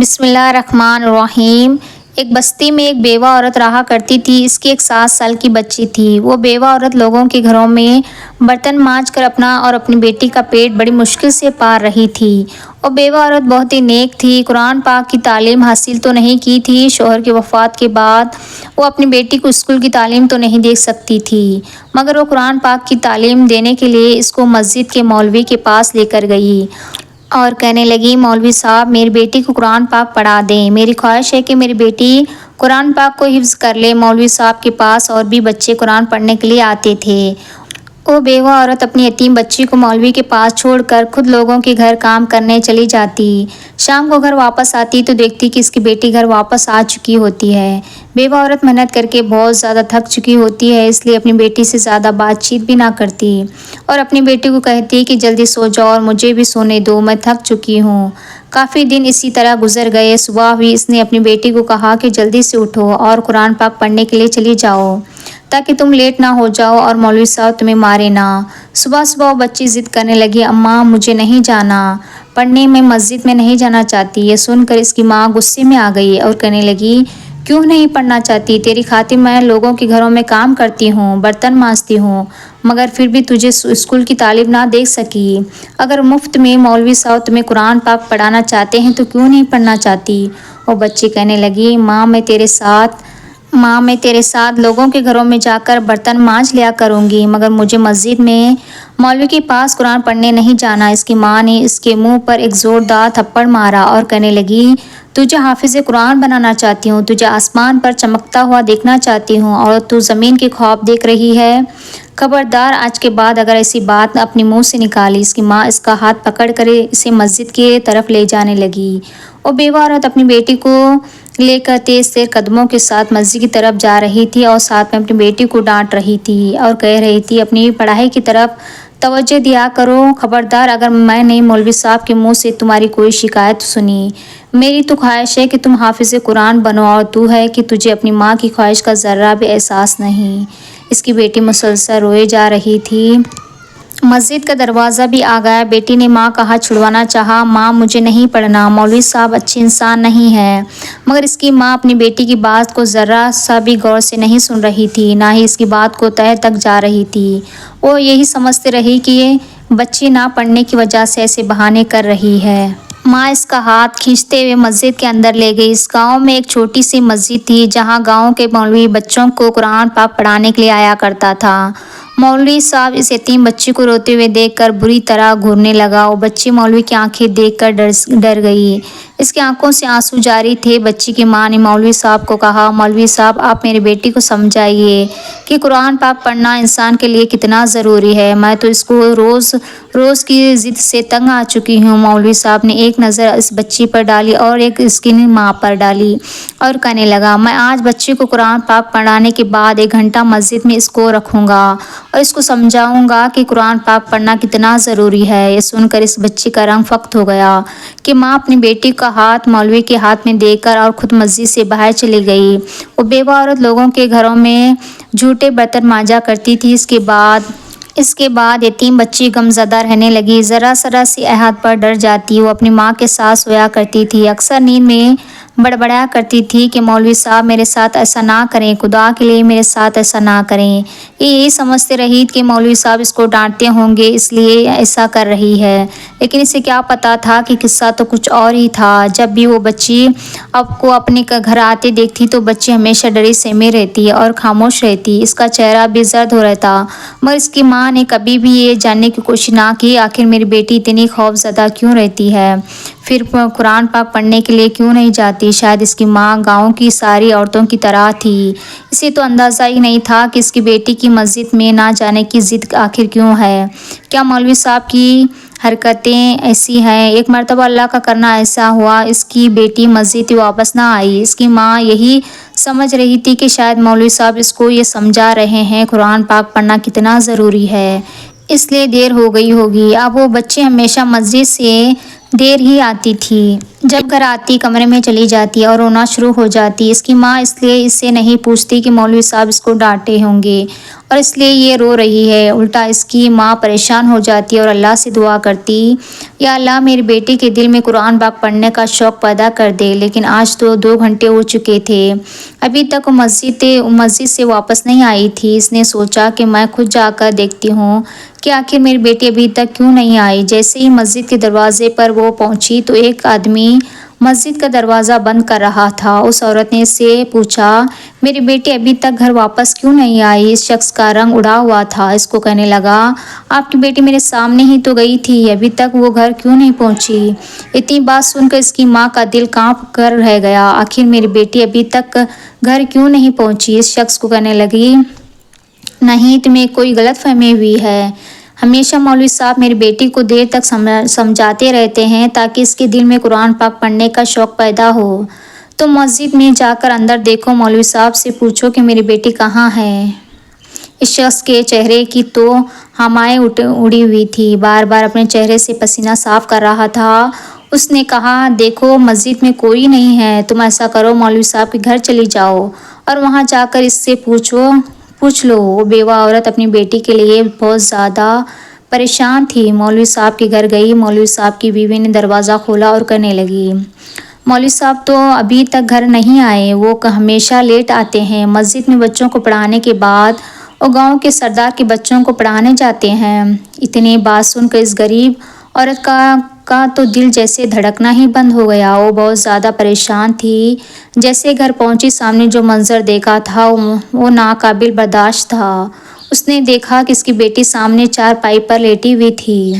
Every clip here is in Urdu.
بسم اللہ الرحمن الرحیم۔ ایک بستی میں ایک بیوہ عورت رہا کرتی تھی۔ اس کی ایک 7 سال کی بچی تھی۔ وہ بیوہ عورت لوگوں کے گھروں میں برتن مانجھ کر اپنا اور اپنی بیٹی کا پیٹ بڑی مشکل سے پال رہی تھی۔ وہ بیوہ عورت بہت ہی نیک تھی۔ قرآن پاک کی تعلیم حاصل تو نہیں کی تھی۔ شوہر کی وفات کے بعد وہ اپنی بیٹی کو اسکول کی تعلیم تو نہیں دے سکتی تھی، مگر وہ قرآن پاک کی تعلیم دینے کے لیے اس کو مسجد کے مولوی کے پاس لے کر گئی اور کہنے لگی، مولوی صاحب میری بیٹی کو قرآن پاک پڑھا دیں، میری خواہش ہے کہ میری بیٹی قرآن پاک کو حفظ کر لے۔ مولوی صاحب کے پاس اور بھی بچے قرآن پڑھنے کے لیے آتے تھے۔ وہ بیوہ عورت اپنی یتیم بچی کو مولوی کے پاس چھوڑ کر خود لوگوں کے گھر کام کرنے چلی جاتی۔ شام کو گھر واپس آتی تو دیکھتی کہ اس کی بیٹی گھر واپس آ چکی ہوتی ہے۔ بیوہ عورت محنت کر کے بہت زیادہ تھک چکی ہوتی ہے، اس لیے اپنی بیٹی سے زیادہ بات چیت بھی نہ کرتی اور اپنی بیٹی کو کہتی کہ جلدی سو جاؤ اور مجھے بھی سونے دو، میں تھک چکی ہوں۔ کافی دن اسی طرح گزر گئے۔ صبح ہوئی، اس نے اپنی بیٹی کو کہا کہ جلدی سے اٹھو اور قرآن پاک پڑھنے کے لیے چلی جاؤ تاکہ تم لیٹ نہ ہو جاؤ اور مولوی صاحب تمہیں مارے نہ۔ صبح صبح وہ بچی ضد کرنے لگی، اماں مجھے نہیں جانا پڑھنے، میں مسجد میں نہیں جانا چاہتی۔ یہ سن کر اس کی ماں غصے میں آ گئی اور کہنے لگی، کیوں نہیں پڑھنا چاہتی؟ تیری خاطر میں لوگوں کے گھروں میں کام کرتی ہوں، برتن مانجتی ہوں، مگر پھر بھی تجھے اسکول کی تعلیم نہ دے سکی۔ اگر مفت میں مولوی صاحب تمہیں قرآن پاک پڑھانا چاہتے ہیں تو کیوں نہیں پڑھنا چاہتی؟ وہ بچی کہنے لگی، ماں میں تیرے ساتھ لوگوں کے گھروں میں جا کر برتن مانجھ لیا کروں گی، مگر مجھے مسجد میں مولوی کے پاس قرآن پڑھنے نہیں جانا۔ اس کی ماں نے اس کے منہ پر ایک زوردار تھپڑ مارا اور کہنے لگی، تجھے حافظ قرآن بنانا چاہتی ہوں، تجھے آسمان پر چمکتا ہوا دیکھنا چاہتی ہوں اور تو زمین کے خواب دیکھ رہی ہے۔ خبردار، آج کے بعد اگر ایسی بات اپنے منہ سے نکالی۔ اس کی ماں اس کا ہاتھ پکڑ کر اسے مسجد کی طرف لے جانے لگی۔ وہ بیوہ عورت اپنی بیٹی کو لے کر تیز قدموں کے ساتھ مسجد کی طرف جا رہی تھی اور ساتھ میں اپنی بیٹی کو ڈانٹ رہی تھی اور کہہ رہی تھی، اپنی پڑھائی کی طرف توجہ دیا کرو۔ خبردار، اگر میں نے مولوی صاحب کے منہ سے تمہاری کوئی شکایت سنی، میری تو خواہش ہے کہ تم حافظ قرآن بنو، اور تو ہے کہ تجھے اپنی ماں کی خواہش کا ذرہ بھی احساس نہیں۔ اس کی بیٹی مسلسل روئے جا رہی تھی۔ مسجد کا دروازہ بھی آ گیا۔ بیٹی نے ماں کا ہاتھ چھڑوانا چاہا، ماں مجھے نہیں پڑھنا، مولوی صاحب اچھے انسان نہیں ہیں، مگر اس کی ماں اپنی بیٹی کی بات کو ذرا سا بھی غور سے نہیں سن رہی تھی، نہ ہی اس کی بات کو تہہ تک جا رہی تھی۔ وہ یہی سمجھتے رہی کہ یہ بچی نہ پڑھنے کی وجہ سے ایسے بہانے کر رہی ہے۔ ماں اس کا ہاتھ کھینچتے ہوئے مسجد کے اندر لے گئی۔ اس گاؤں میں ایک چھوٹی سی مسجد تھی جہاں گاؤں کے مولوی بچوں کو قرآن پاک پڑھانے کے لیے آیا کرتا تھا۔ مولوی صاحب اس یتیم بچی کو روتے ہوئے دیکھ کر بری طرح گھورنے لگا۔ وہ بچی مولوی کی آنکھیں دیکھ کر ڈر گئی۔ اس کی آنکھوں سے آنسو جاری تھے۔ بچی کی ماں نے مولوی صاحب کو کہا، مولوی صاحب آپ میری بیٹی کو سمجھائیے کہ قرآن پاک پڑھنا انسان کے لیے کتنا ضروری ہے، میں تو اس کو روز کی ضد سے تنگ آ چکی ہوں۔ مولوی صاحب نے ایک نظر اس بچی پر ڈالی اور ایک اس کی ماں پر ڈالی اور کہنے لگا، میں آج بچی کو قرآن پاک پڑھانے کے بعد 1 گھنٹہ مسجد میں اس کو رکھوں گا اور اس کو سمجھاؤں گا کہ قرآن پاک پڑھنا کتنا ضروری ہے۔ یہ سن کر اس بچی کا رنگ فقط ہو گیا کہ ماں اپنی بیٹی کا ہاتھ مولوی کے ہاتھ میں دے کر اور خود مسجد سے باہر چلی گئی۔ وہ بیوہ عورت لوگوں کے گھروں میں جھوٹے برتن مانجا کرتی تھی۔ اس کے بعد یتیم بچی غمزدہ رہنے لگی، ذرا سی احد پر ڈر جاتی۔ وہ اپنی ماں کے ساتھ سویا کرتی تھی، اکثر نیند میں بڑبڑایا کرتی تھی کہ مولوی صاحب میرے ساتھ ایسا نہ کریں، خدا کے لیے میرے ساتھ ایسا نہ کریں۔ یہ یہی سمجھتے رہی کہ مولوی صاحب اس کو ڈانٹتے ہوں گے، اس لیے ایسا کر رہی ہے، لیکن اسے کیا پتا تھا کہ قصہ تو کچھ اور ہی تھا۔ جب بھی وہ بچی کو اپنے گھر آتے دیکھتی تو بچی ہمیشہ ڈری سہمی رہتی اور خاموش رہتی، اس کا چہرہ بھی زرد ہو رہتا، مگر اس کی ماں نے کبھی بھی یہ جاننے کی کوشش نہ کی آخر میری بیٹی اتنی خوف زدہ کیوں رہتی ہے، پھر قرآن پاک پڑھنے کے لیے کیوں نہیں جاتی۔ شاید اس کی ماں گاؤں کی ساری عورتوں کی طرح تھی، اسے تو اندازہ ہی نہیں تھا کہ اس کی بیٹی کی مسجد میں نہ جانے کی ضد آخر کیوں ہے۔ کیا مولوی صاحب کی حرکتیں ایسی ہیں؟ ایک مرتبہ اللہ کا کرنا ایسا ہوا، اس کی بیٹی مسجد سے واپس نہ آئی۔ اس کی ماں یہی سمجھ رہی تھی کہ شاید مولوی صاحب اس کو یہ سمجھا رہے ہیں قرآن پاک پڑھنا کتنا ضروری ہے، اس لیے دیر ہو گئی ہوگی۔ اب وہ بچی ہمیشہ مسجد سے دیر ہی آتی تھی۔ جب گھر آتی کمرے میں چلی جاتی اور رونا شروع ہو جاتی۔ اس کی ماں اس لیے اس سے نہیں پوچھتی کہ مولوی صاحب اس کو ڈانٹے ہوں گے اور اس لیے یہ رو رہی ہے۔ الٹا اس کی ماں پریشان ہو جاتی اور اللہ سے دعا کرتی، یا اللہ میری بیٹی کے دل میں قرآن پاک پڑھنے کا شوق پیدا کر دے۔ لیکن آج تو 2 گھنٹے ہو چکے تھے، ابھی تک وہ مسجد سے واپس نہیں آئی تھی۔ اس نے سوچا کہ میں خود جا کر دیکھتی ہوں کہ آخر میری بیٹی ابھی تک کیوں نہیں آئی۔ جیسے ہی مسجد کے دروازے پر وہ پہنچی تو ایک آدمی مسجد کا دروازہ بند کر رہا تھا۔ اس عورت نے اس سے پوچھا، میری بیٹی ابھی تک گھر واپس کیوں نہیں آئی؟ اس شخص کا رنگ اڑا ہوا تھا۔ اس کو کہنے لگا، آپ کی بیٹی میرے سامنے ہی تو گئی تھی، ابھی تک وہ گھر کیوں نہیں پہنچی؟ اتنی بات سن کر اس کی ماں کا دل کانپ کر رہ گیا۔ آخر میری بیٹی ابھی تک گھر کیوں نہیں پہنچی؟ اس شخص کو کہنے لگی، نہیں تمہیں کوئی غلط فہمی ہوئی ہے۔ ہمیشہ مولوی صاحب میری بیٹی کو دیر تک سمجھاتے رہتے ہیں تاکہ اس کے دل میں قرآن پاک پڑھنے کا شوق پیدا ہو۔ تم مسجد میں جا کر اندر دیکھو، مولوی صاحب سے پوچھو کہ میری بیٹی کہاں ہے۔ اس شخص کے چہرے کی تو ہمائیں اڑی ہوئی تھی، بار بار اپنے چہرے سے پسینہ صاف کر رہا تھا۔ اس نے کہا، دیکھو مسجد میں کوئی نہیں ہے، تم ایسا کرو مولوی صاحب کے گھر چلی جاؤ اور وہاں جا کر اس سے پوچھ لو۔ وہ بیوہ عورت اپنی بیٹی کے لیے بہت زیادہ پریشان تھی۔ مولوی صاحب کے گھر گئی۔ مولوی صاحب کی بیوی نے دروازہ کھولا اور کہنے لگی، مولوی صاحب تو ابھی تک گھر نہیں آئے، وہ ہمیشہ لیٹ آتے ہیں۔ مسجد میں بچوں کو پڑھانے کے بعد وہ گاؤں کے سردار کے بچوں کو پڑھانے جاتے ہیں۔ اتنی بات سن کر اس غریب عورت کا تو دل جیسے دھڑکنا ہی بند ہو گیا۔ وہ بہت زیادہ پریشان تھی۔ جیسے گھر پہنچی، سامنے جو منظر دیکھا تھا وہ ناقابل برداشت تھا۔ اس نے دیکھا کہ اس کی بیٹی سامنے چارپائی پر لیٹی ہوئی تھی۔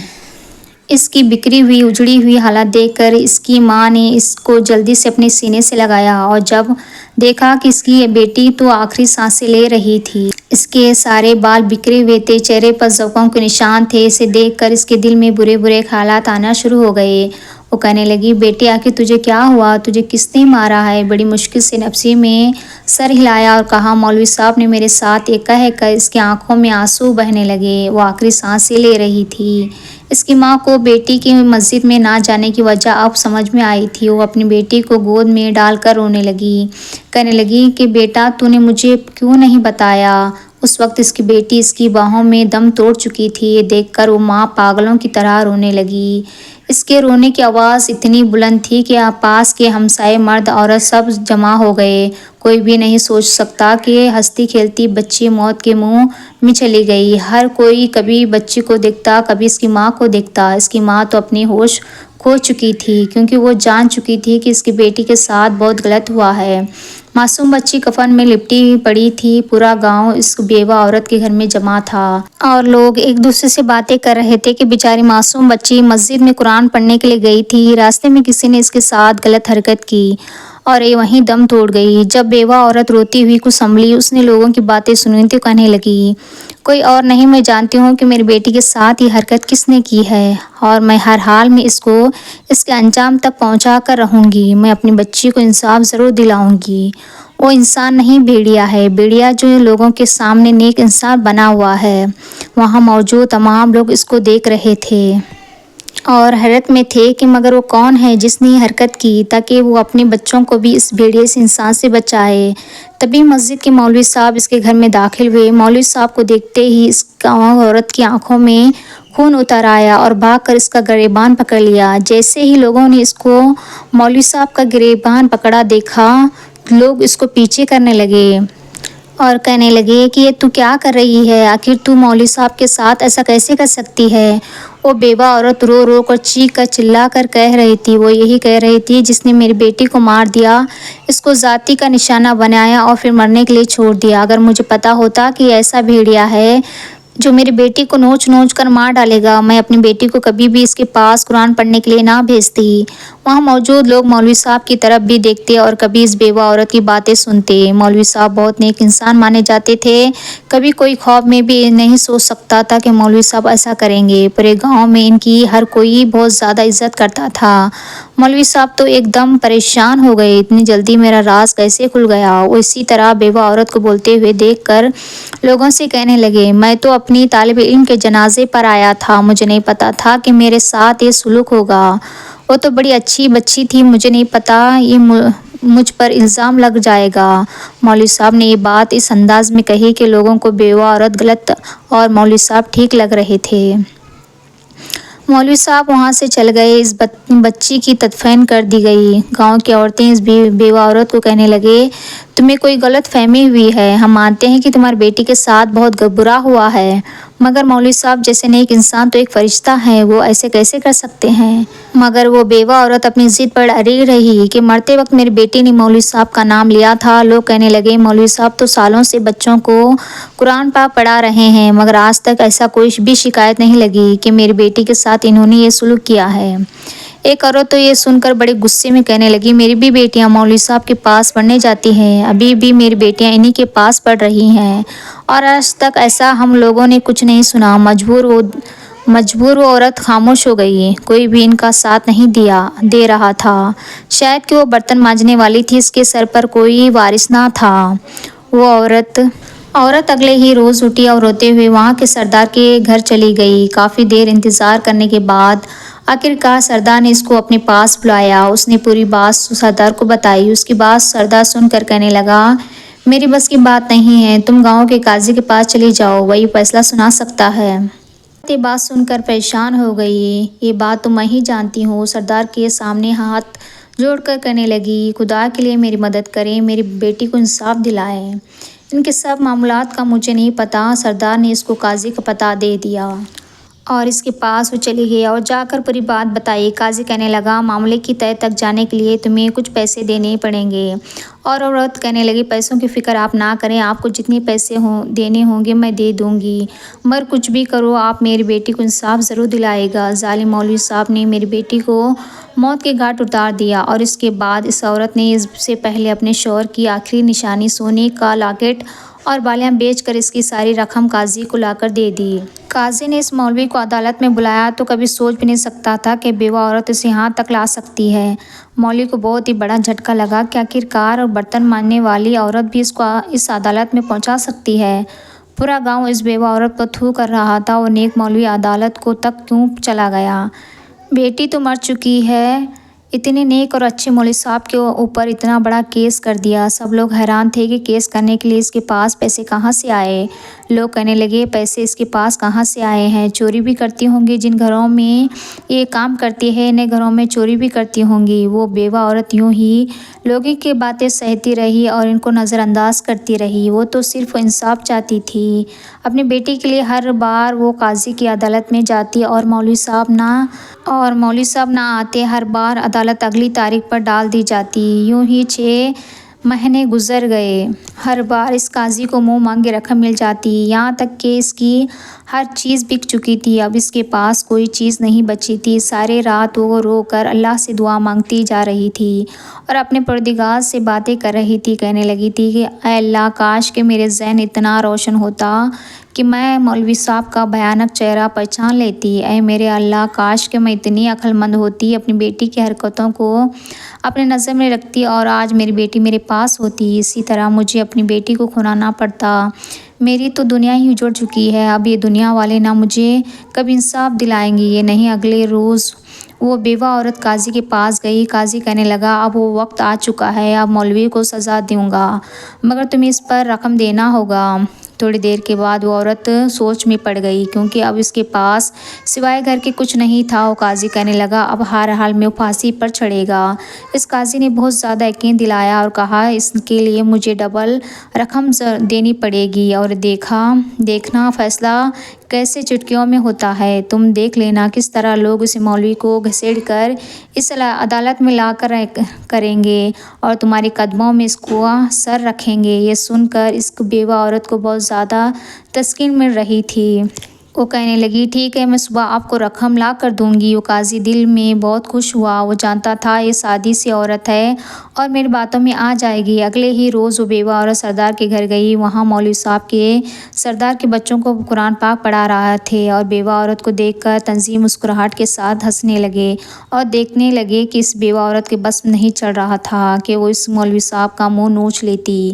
اس کی بکھری ہوئی اجڑی ہوئی حالت دیکھ کر اس کی ماں نے اس کو جلدی سے اپنے سینے سے لگایا اور جب دیکھا کہ اس کی بیٹی تو آخری سانسیں لے رہی تھی، اس کے سارے بال بکھرے ہوئے تھے، چہرے پر زخموں کے نشان تھے، اسے دیکھ کر اس کے دل میں برے برے خیالات آنا شروع ہو گئے۔ وہ کہنے لگی، بیٹی آخر تجھے کیا ہوا؟ تجھے کس نے مارا ہے؟ بڑی مشکل سے نفسی میں سر ہلایا اور کہا، مولوی صاحب نے میرے ساتھ یہ کہہ کر اس کی آنکھوں میں آنسو بہنے لگے۔ وہ آخری سانسیں لے رہی تھی۔ اس کی ماں کو بیٹی کی مسجد میں نہ جانے کی وجہ اب سمجھ میں آئی تھی۔ وہ اپنی بیٹی کو گود میں ڈال کر رونے لگی، کہنے لگی کہ بیٹا تو نے مجھے کیوں نہیں بتایا؟ اس وقت اس کی بیٹی اس کی باہوں میں دم توڑ چکی تھی۔ یہ دیکھ کر وہ ماں پاگلوں کی طرح رونے لگی۔ اس کے رونے کی آواز اتنی بلند تھی کہ پاس کے ہمسائے مرد عورت سب جمع ہو گئے۔ کوئی بھی نہیں سوچ سکتا کہ ہنستی کھیلتی بچی موت کے منہ میں چلی گئی۔ ہر کوئی کبھی بچی کو دیکھتا، کبھی اس کی ماں کو دیکھتا۔ اس کی ماں تو اپنی ہوش کھو چکی تھی کیونکہ وہ جان چکی تھی کہ اس کی بیٹی کے ساتھ بہت غلط ہوا ہے۔ معصوم بچی کفن میں لپٹی پڑی تھی۔ پورا گاؤں اس بیوہ عورت کے گھر میں جمع تھا اور لوگ ایک دوسرے سے باتیں کر رہے تھے کہ بیچاری معصوم بچی مسجد میں قرآن پڑھنے کے لیے گئی تھی، راستے میں کسی نے اس کے ساتھ غلط حرکت کی اور یہ وہیں دم توڑ گئی۔ جب بیوہ عورت روتی ہوئی کچھ سنبھلی، اس نے لوگوں کی باتیں سنی تو کہنے لگی، کوئی اور نہیں، میں جانتی ہوں کہ میری بیٹی کے ساتھ یہ حرکت کس نے کی ہے اور میں ہر حال میں اس کو اس کے انجام تک پہنچا کر رہوں گی۔ میں اپنی بچی کو انصاف ضرور دلاؤں گی۔ وہ انسان نہیں، بھیڑیا ہے، بھیڑیا جو لوگوں کے سامنے نیک انسان بنا ہوا ہے۔ وہاں موجود تمام لوگ اس کو دیکھ رہے تھے اور حیرت میں تھے کہ مگر وہ کون ہے جس نے یہ حرکت کی تاکہ وہ اپنے بچوں کو بھی اس بھیڑیے سے انسان سے بچائے۔ تبھی مسجد کے مولوی صاحب اس کے گھر میں داخل ہوئے۔ مولوی صاحب کو دیکھتے ہی اس عورت کی آنکھوں میں خون اتر آیا اور بھاگ کر اس کا گریبان پکڑ لیا۔ جیسے ہی لوگوں نے اس کو مولوی صاحب کا گریبان پکڑا دیکھا، لوگ اس کو پیچھے کرنے لگے اور کہنے لگے کہ یہ تو کیا کر رہی ہے؟ آخر تو مولوی صاحب کے ساتھ ایسا کیسے کر سکتی ہے؟ وہ بیوہ عورت رو رو کر چیخ کر چلا کر کہہ رہی تھی، وہ یہی کہہ رہی تھی، جس نے میری بیٹی کو مار دیا، اس کو ذاتی کا نشانہ بنایا اور پھر مرنے کے لیے چھوڑ دیا۔ اگر مجھے پتا ہوتا کہ ایسا بھیڑیا ہے جو میری بیٹی کو نوچ نوچ کر مار ڈالے گا، میں اپنی بیٹی کو کبھی بھی اس کے پاس قرآن پڑھنے کے لیے نہ بھیجتی۔ وہاں موجود لوگ مولوی صاحب کی طرف بھی دیکھتے اور کبھی اس بیوہ عورت کی باتیں سنتے۔ مولوی صاحب بہت نیک انسان مانے جاتے تھے، کبھی کوئی خواب میں بھی نہیں سوچ سکتا تھا کہ مولوی صاحب ایسا کریں گے۔ پورے گاؤں میں ان کی ہر کوئی بہت زیادہ عزت کرتا تھا۔ مولوی صاحب تو ایک دم پریشان ہو گئے، اتنی جلدی میرا راز کیسے کھل گیا؟ وہ اسی طرح بیوہ عورت کو بولتے ہوئے دیکھ کر لوگوں سے کہنے لگے، میں تو اپنی طالب علم کے جنازے پر آیا تھا، مجھے نہیں پتا تھا کہ میرے ساتھ یہ سلوک ہوگا۔ وہ تو بڑی اچھی بچی تھی، مجھے نہیں پتا یہ مجھ پر الزام لگ جائے گا۔ مولوی صاحب نے یہ بات اس انداز میں کہی کہ لوگوں کو بیوہ عورت غلط اور مولوی صاحب ٹھیک لگ رہے تھے۔ مولوی صاحب وہاں سے چل گئے۔ اس بچی کی تدفین کر دی گئی۔ گاؤں کی عورتیں اس بیوہ عورت کو کہنے لگے، تمہیں کوئی غلط فہمی ہوئی ہے، ہم مانتے ہیں کہ تمہاری بیٹی کے ساتھ بہت برا ہوا ہے، مگر مولوی صاحب جیسے نیک انسان تو ایک فرشتہ ہیں، وہ ایسے کیسے کر سکتے ہیں؟ مگر وہ بیوہ عورت اپنی ضد پر اڑی رہی کہ مرتے وقت میری بیٹی نے مولوی صاحب کا نام لیا تھا۔ لوگ کہنے لگے، مولوی صاحب تو سالوں سے بچوں کو قرآن پاک پڑھا رہے ہیں، مگر آج تک ایسا کوئی بھی شکایت نہیں لگی کہ میری بیٹی کے ساتھ انہوں نے یہ سلوک کیا ہے۔ ایک عورت تو یہ سن کر بڑے غصے میں کہنے لگی، میری بھی بیٹیاں مولوی صاحب کے پاس پڑھنے جاتی ہیں، ابھی بھی میری بیٹیاں انہی کے پاس پڑھ رہی ہیں، اور آج تک ایسا ہم لوگوں نے کچھ نہیں سنا۔ مجبور وہ عورت خاموش ہو گئی، کوئی بھی ان کا ساتھ نہیں دے رہا تھا۔ شاید کہ وہ برتن مانجنے والی تھی، اس کے سر پر کوئی وارث نہ تھا۔ وہ عورت اگلے ہی روز اٹھی اور روتے ہوئے وہاں کے سردار کے گھر چلی گئی۔ کافی دیر انتظار کرنے کے بعد آخرکار سردار نے اس کو اپنے پاس بلایا۔ اس نے پوری بات سردار کو بتائی۔ اس کی بات سردار سن کر کہنے لگا، میری بس کی بات نہیں ہے، تم گاؤں کے قاضی کے پاس چلی جاؤ، وہی فیصلہ سنا سکتا ہے۔ یہ بات سن کر پریشان ہو گئی، یہ بات تو میں ہی جانتی ہوں۔ سردار کے سامنے ہاتھ جوڑ کر کہنے لگی، خدا کے لیے میری مدد کریں، میری بیٹی کو انصاف دلائیں، ان کے سب معاملات کا مجھے نہیں پتا۔ سردار نے اس کو قاضی کا پتہ دے دیا اور اس کے پاس وہ چلی گئی اور جا کر پوری بات بتائی۔ قاضی کہنے لگا، معاملے کی تہہ تک جانے کے لیے تمہیں کچھ پیسے دینے پڑیں گے، اور عورت کہنے لگی، پیسوں کی فکر آپ نہ کریں، آپ کو جتنے پیسے دینے ہوں گے میں دے دوں گی، مگر کچھ بھی کرو آپ میری بیٹی کو انصاف ضرور دلائے گا۔ ظالم مولوی صاحب نے میری بیٹی کو موت کے گھاٹ اتار دیا، اور اس کے بعد اس عورت نے اس سے پہلے اپنے شوہر کی آخری نشانی سونے کا لاکٹ اور بالیاں بیچ کر اس کی ساری رقم قاضی کو لا کر دے دی۔ قاضی نے اس مولوی کو عدالت میں بلایا تو کبھی سوچ بھی نہیں سکتا تھا کہ بیوہ عورت اسے یہاں تک لا سکتی ہے۔ مولوی کو بہت ہی بڑا جھٹکا لگا کہ آخرکار برتن مانجنے والی عورت بھی اس کو اس عدالت میں پہنچا سکتی ہے۔ پورا گاؤں اس بیوہ عورت پر تھو کر رہا تھا، وہ نیک مولوی عدالت کو تک کیوں چلا گیا؟ بیٹی تو مر چکی ہے، اتنے نیک اور اچھے مولوی صاحب کے اوپر اتنا بڑا کیس کر دیا۔ سب لوگ حیران تھے کہ کیس کرنے کے لیے اس کے پاس پیسے کہاں سے آئے۔ لوگ کہنے لگے، پیسے اس کے پاس کہاں سے آئے ہیں؟ چوری بھی کرتی ہوں گی، جن گھروں میں یہ کام کرتی ہے انہیں گھروں میں چوری بھی کرتی ہوں گی۔ وہ بیوہ عورت یوں ہی لوگوں کی باتیں سہتی رہی اور ان کو نظر انداز کرتی رہی۔ وہ تو صرف انصاف چاہتی تھی اپنی بیٹی کے لیے۔ ہر بار وہ قاضی کی عدالت میں جاتی اور مولوی صاحب نہ آتے، ہر بار عدالت اگلی تاریخ پر ڈال دی جاتی۔ یوں ہی 6 مہینے گزر گئے، ہر بار اس قاضی کو منہ مانگے رقم مل جاتی، یہاں تک کہ اس کی ہر چیز بک چکی تھی، اب اس کے پاس کوئی چیز نہیں بچی تھی۔ ساری رات وہ رو کر اللہ سے دعا مانگتی جا رہی تھی اور اپنے پروردگار سے باتیں کر رہی تھی۔ کہنے لگی تھی کہ اے اللہ، کاش کہ میرا ذہن اتنا روشن ہوتا کہ میں مولوی صاحب کا بھیانک چہرہ پہچان لیتی۔ اے میرے اللہ، کاش کہ میں اتنی عقل مند ہوتی، اپنی بیٹی کی حرکتوں کو اپنے نظر میں رکھتی اور آج میری بیٹی میرے پاس ہوتی، اسی طرح مجھے اپنی بیٹی کو کھونا نہ پڑتا۔ میری تو دنیا ہی اجڑ چکی ہے، اب یہ دنیا والے نہ مجھے کبھی انصاف دلائیں گے، یہ نہیں۔ اگلے روز وہ بیوہ عورت قاضی کے پاس گئی۔ قاضی کہنے لگا، اب وہ وقت آ چکا ہے، اب مولوی کو سزا دوں گا، مگر تمہیں اس پر رقم دینا ہوگا۔ تھوڑی دیر کے بعد وہ عورت سوچ میں پڑ گئی، کیونکہ اب اس کے پاس سوائے گھر کے کچھ نہیں تھا۔ وہ قاضی کہنے لگا، اب ہر حال میں وہ پھانسی پر چڑھے گا۔ اس قاضی نے بہت زیادہ یقین دلایا اور کہا، اس کے لیے مجھے ڈبل رقم دینی پڑے گی، اور دیکھنا فیصلہ کیسے چٹکیوں میں ہوتا ہے، تم دیکھ لینا کس طرح لوگ اس مولوی کو گھسیٹ کر اس عدالت میں لا کر کریں گے اور تمہارے قدموں میں اس کا سر رکھیں گے۔ یہ سن کر اس بیوہ عورت کو بہت زیادہ تسکین مل رہی تھی۔ وہ کہنے لگی، ٹھیک ہے، میں صبح آپ کو رقم لا کر دوں گی۔ وہ قاضی دل میں بہت خوش ہوا، وہ جانتا تھا یہ سادی سی عورت ہے اور میری باتوں میں آ جائے گی۔ اگلے ہی روز وہ بیوہ عورت سردار کے گھر گئی۔ وہاں مولوی صاحب کے سردار کے بچوں کو قرآن پاک پڑھا رہے تھے، اور بیوہ عورت کو دیکھ کر تنظیم مسکراہٹ کے ساتھ ہنسنے لگے اور دیکھنے لگے کہ اس بیوہ عورت کے بس میں نہیں چل رہا تھا کہ وہ اس مولوی صاحب کا منہ نوچ لیتی،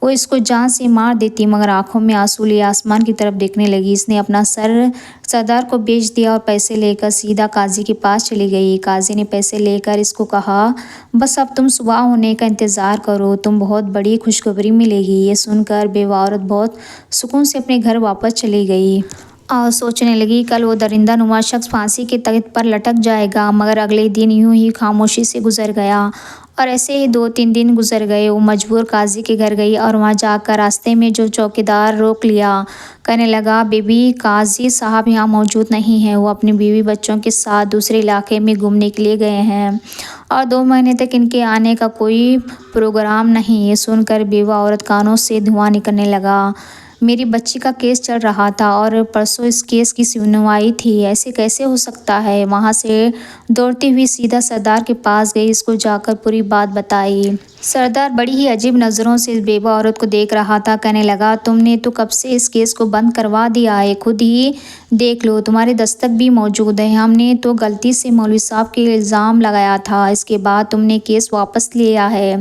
وہ اس کو جان سے مار دیتی، مگر آنکھوں میں آنسو لیے آسمان کی طرف دیکھنے لگی۔ اس نے اپنا سر سردار کو بیچ دیا اور پیسے لے کر سیدھا قاضی کے پاس چلی گئی۔ قاضی نے پیسے لے کر اس کو کہا، بس اب تم صبح ہونے کا انتظار کرو، تم بہت بڑی خوشخبری ملے گی۔ یہ سن کر بیوہ عورت بہت سکون سے اپنے گھر واپس چلی گئی اور سوچنے لگی کل وہ درندہ نما شخص پھانسی کے تخت پر لٹک جائے گا۔ مگر اگلے دن یوں ہی خاموشی سے گزر گیا اور ایسے ہی 2-3 دن گزر گئے۔ وہ مجبور قاضی کے گھر گئی اور وہاں جا کر راستے میں جو چوکیدار روک لیا، کہنے لگا، بی بی قاضی صاحب یہاں موجود نہیں ہیں، وہ اپنی بیوی بچوں کے ساتھ دوسرے علاقے میں گھومنے کے لیے گئے ہیں اور 2 مہینے تک ان کے آنے کا کوئی پروگرام نہیں۔ یہ سن کر بیوہ عورت کانوں سے دھواں نکلنے لگا، میری بچی کا کیس چل رہا تھا اور پرسوں اس کیس کی سنوائی تھی، ایسے کیسے ہو سکتا ہے؟ وہاں سے دوڑتی ہوئی سیدھا سردار کے پاس گئی، اس کو جا کر پوری بات بتائی۔ سردار بڑی ہی عجیب نظروں سے اس بیوہ عورت کو دیکھ رہا تھا، کہنے لگا، تم نے تو کب سے اس کیس کو بند کروا دیا ہے، خود ہی دیکھ لو، تمہارے دستخط بھی موجود ہیں، ہم نے تو غلطی سے مولوی صاحب کے الزام لگایا تھا، اس کے بعد تم نے کیس واپس لیا ہے،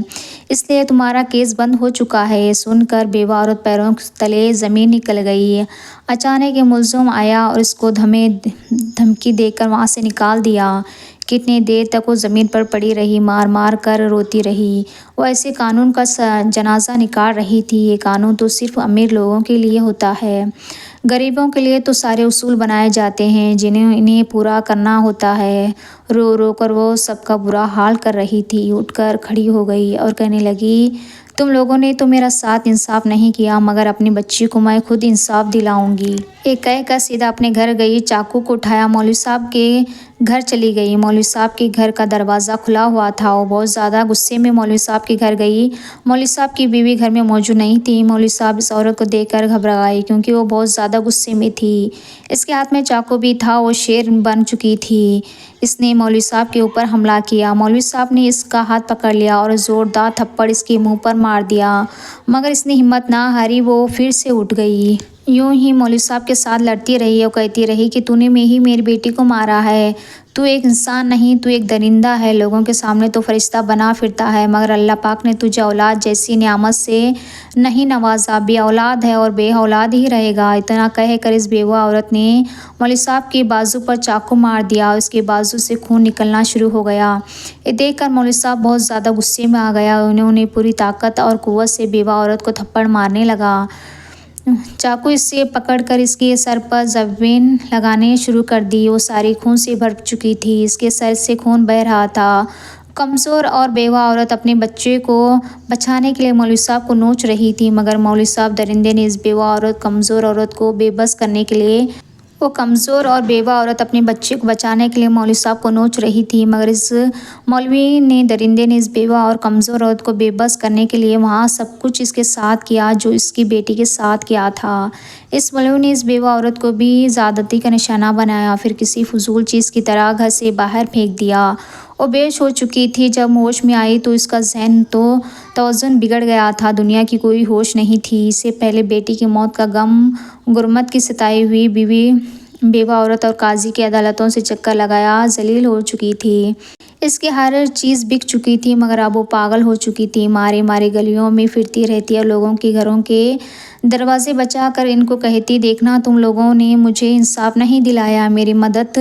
اس لیے تمہارا کیس بند ہو چکا ہے۔ یہ سن کر بیوہ عورت پیروں تلے زمین نکل گئی۔ اچانک ایک ملزم آیا اور اس کو دھمکی دے کر وہاں سے نکال دیا۔ کتنی دیر تک وہ زمین پر پڑی رہی، مار مار کر روتی رہی۔ وہ ایسے قانون کا جنازہ نکال رہی تھی۔ یہ قانون تو صرف امیر لوگوں کے لیے ہوتا ہے، غریبوں کے لیے تو سارے اصول بنائے جاتے ہیں جنہیں انہیں پورا کرنا ہوتا ہے۔ رو رو کر وہ سب کا برا حال کر رہی تھی۔ اٹھ کر کھڑی ہو گئی اور کہنے لگی، تم لوگوں نے تو میرا ساتھ انصاف نہیں کیا، مگر اپنی بچی کو میں خود انصاف دلاؤں گی۔ یہ کہہ کر سیدھا اپنے گھر گئی، چاقو کو اٹھایا، مولوی صاحب کے گھر چلی گئی۔ مولوی صاحب کے گھر کا دروازہ کھلا ہوا تھا۔ وہ بہت زیادہ غصے میں مولوی صاحب کے گھر گئی۔ مولوی صاحب کی بیوی گھر میں موجود نہیں تھی۔ مولوی صاحب اس عورت کو دیکھ کر گھبرا گئے کیونکہ وہ بہت زیادہ غصے میں تھی۔ اس کے ہاتھ میں چاقو بھی تھا، وہ شیر بن چکی تھی۔ اس نے مولوی صاحب کے اوپر حملہ کیا۔ مولوی صاحب نے اس کا ہاتھ پکڑ لیا اور زوردار تھپڑ اس کے منہ پر مار دیا، مگر اس نے ہمت نہ ہاری، وہ پھر سے اٹھ گئی۔ یوں ہی مولوی صاحب کے ساتھ لڑتی رہی اور کہتی رہی کہ تو نے ہی میری بیٹی کو مارا ہے، تو ایک انسان نہیں، تو ایک درندہ ہے، لوگوں کے سامنے تو فرشتہ بنا پھرتا ہے، مگر اللہ پاک نے تجھے اولاد جیسی نعمت سے نہیں نوازا، بے اولاد ہے اور بے اولاد ہی رہے گا۔ اتنا کہہ کر اس بیوہ عورت نے مولوی صاحب کے بازو پر چاقو مار دیا اور اس کے بازو سے خون نکلنا شروع ہو گیا۔ یہ دیکھ کر مولوی صاحب بہت زیادہ غصے میں آ گیا۔ انہوں نے پوری طاقت اور قوت سے بیوہ عورت کو تھپڑ مارنے لگا۔ چاقو اس سے پکڑ کر اس کے سر پر زبیں لگانے شروع کر دی۔ وہ ساری خون سے بھر چکی تھی، اس کے سر سے خون بہہ رہا تھا۔ کمزور اور بیوہ عورت اپنے بچے کو بچانے کے لیے مولوی صاحب کو نوچ رہی تھی، مگر مولوی صاحب درندے نے اس بیوہ عورت کمزور عورت کو بے بس کرنے کے لیے اپنے بچے کو بچانے کے لیے مولوی صاحب کو نوچ رہی تھی، مگر اس درندے نے اس بیوہ اور کمزور عورت کو بے بس کرنے کے لیے وہاں سب کچھ اس کے ساتھ کیا جو اس کی بیٹی کے ساتھ کیا تھا۔ اس ملعون نے اس بیوہ عورت کو بھی زیادتی کا نشانہ بنایا، پھر کسی فضول چیز کی طرح گھر سے باہر پھینک دیا۔ وہ بے ہوش ہو چکی تھی۔ جب ہوش میں آئی تو اس کا ذہن تو توازن بگڑ گیا تھا، دنیا کی کوئی ہوش نہیں تھی۔ اس سے پہلے بیٹی کی موت کا غم غربت کی ستائی ہوئی بیوہ عورت اور قاضی کی عدالتوں سے چکر لگایا ذلیل ہو چکی تھی۔ اس کی ہر چیز بک چکی تھی، مگر اب وہ پاگل ہو چکی تھی، مارے مارے گلیوں میں پھرتی رہتی اور لوگوں کے گھروں کے دروازے بجا کر ان کو کہتی، دیکھنا تم لوگوں نے مجھے انصاف نہیں دلایا، میری مدد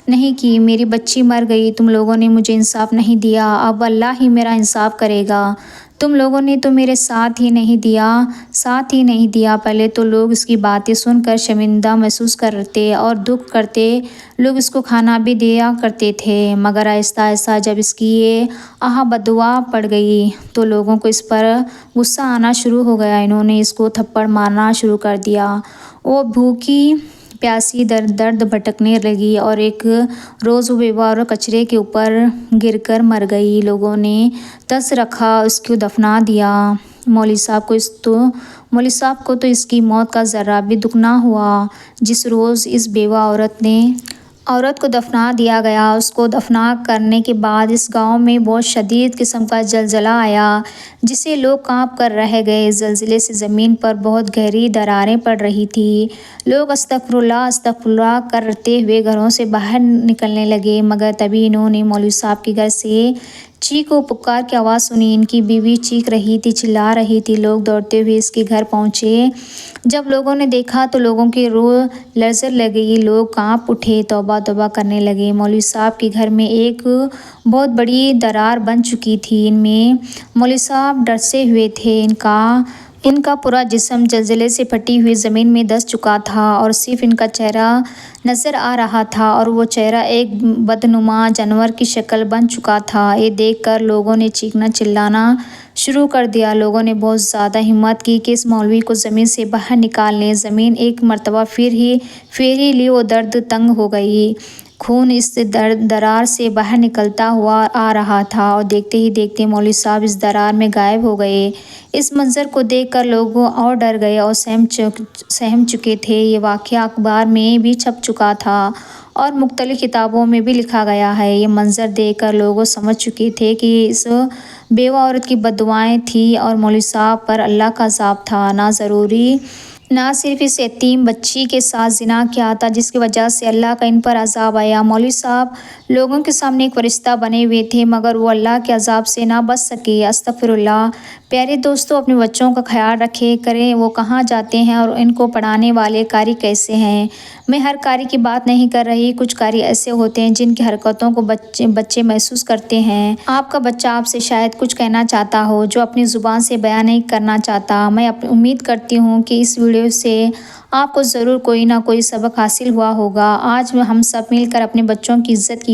نہیں کی، میری بچی مر گئی، تم لوگوں نے مجھے انصاف نہیں دیا، اب اللہ ہی میرا انصاف کرے گا، تم لوگوں نے تو میرے ساتھ ہی نہیں دیا۔ پہلے تو لوگ اس کی باتیں سن کر شرمندہ محسوس کرتے اور دکھ کرتے، لوگ اس کو کھانا بھی دیا کرتے تھے، مگر آہستہ آہستہ جب اس کی یہ بددعا پڑ گئی تو لوگوں کو اس پر غصہ آنا شروع ہو گیا۔ انہوں نے اس کو تھپڑ مارنا شروع کر دیا۔ وہ بھوکی پیاسی درد بھٹکنے لگی اور ایک روز وہ بیوہ عورت کچرے کے اوپر گر کر مر گئی۔ لوگوں نے ترس رکھا، اس کو دفنا دیا۔ مولوی صاحب کو تو اس کی موت کا ذرہ بھی دکھ نہ ہوا۔ جس روز اس بیوہ عورت کو دفنا دیا گیا، اس کو دفنا کرنے کے بعد اس گاؤں میں بہت شدید قسم کا زلزلہ آیا جس سے لوگ کانپ کر رہ گئے۔ اس زلزلے سے زمین پر بہت گہری دراریں پڑ رہی تھیں۔ لوگ استغفر اللہ کرتے ہوئے گھروں سے باہر نکلنے لگے، مگر تبھی انہوں نے مولوی صاحب کے گھر سے چیخ و پکار کی آواز سنی۔ ان کی بیوی چیخ رہی تھی، چلا رہی تھی۔ لوگ دوڑتے ہوئے اس کے گھر پہنچے۔ جب لوگوں نے دیکھا تو لوگوں کی روح لرزنے لگی، لوگ کانپ اٹھے، توبہ توبہ کرنے لگے۔ مولوی صاحب کے گھر میں ایک بہت بڑی درار بن چکی تھی۔ ان میں مولوی صاحب ڈسے ہوئے تھے۔ ان کا پورا جسم زلزلے سے پھٹی ہوئی زمین میں دس چکا تھا اور صرف ان کا چہرہ نظر آ رہا تھا، اور وہ چہرہ ایک بدنما جانور کی شکل بن چکا تھا۔ یہ دیکھ کر لوگوں نے چیخنا چلانا شروع کر دیا۔ لوگوں نے بہت زیادہ ہمت کی کہ اس مولوی کو زمین سے باہر نکال لیں۔ زمین ایک مرتبہ پھر ہی لی اور درد تنگ ہو گئی۔ خون اس درار سے باہر نکلتا ہوا آ رہا تھا اور دیکھتے ہی دیکھتے مولوی صاحب اس درار میں غائب ہو گئے۔ اس منظر کو دیکھ کر لوگ اور ڈر گئے اور سہم چکے تھے۔ یہ واقعہ اخبار میں بھی چھپ چکا تھا اور مختلف کتابوں میں بھی لکھا گیا ہے۔ یہ منظر دیکھ کر لوگ سمجھ چکے تھے کہ یہ اس بیوہ عورت کی بددعائیں تھیں اور مولوی صاحب پر اللہ کا عذاب تھا۔ نہ صرف اس یتیم بچی کے ساتھ زنا کیا تھا جس کی وجہ سے اللہ کا ان پر عذاب آیا۔ مولوی صاحب لوگوں کے سامنے ایک فرشتہ بنے ہوئے تھے مگر وہ اللہ کے عذاب سے نہ بچ سکے۔ استغفر اللہ۔ پیارے دوستو، اپنے بچوں کا خیال رکھا کریں، وہ کہاں جاتے ہیں اور ان کو پڑھانے والے قاری کیسے ہیں۔ میں ہر قاری کی بات نہیں کر رہی، کچھ قاری ایسے ہوتے ہیں جن کی حرکتوں کو بچے محسوس کرتے ہیں۔ آپ کا بچہ آپ سے شاید کچھ کہنا چاہتا ہو جو اپنی زبان سے بیان نہیں کرنا چاہتا۔ میں امید کرتی ہوں کہ اس ویڈیو سے آپ کو ضرور کوئی نہ کوئی سبق حاصل ہوا ہوگا۔ آج ہم سب مل کر اپنے بچوں کی عزت کی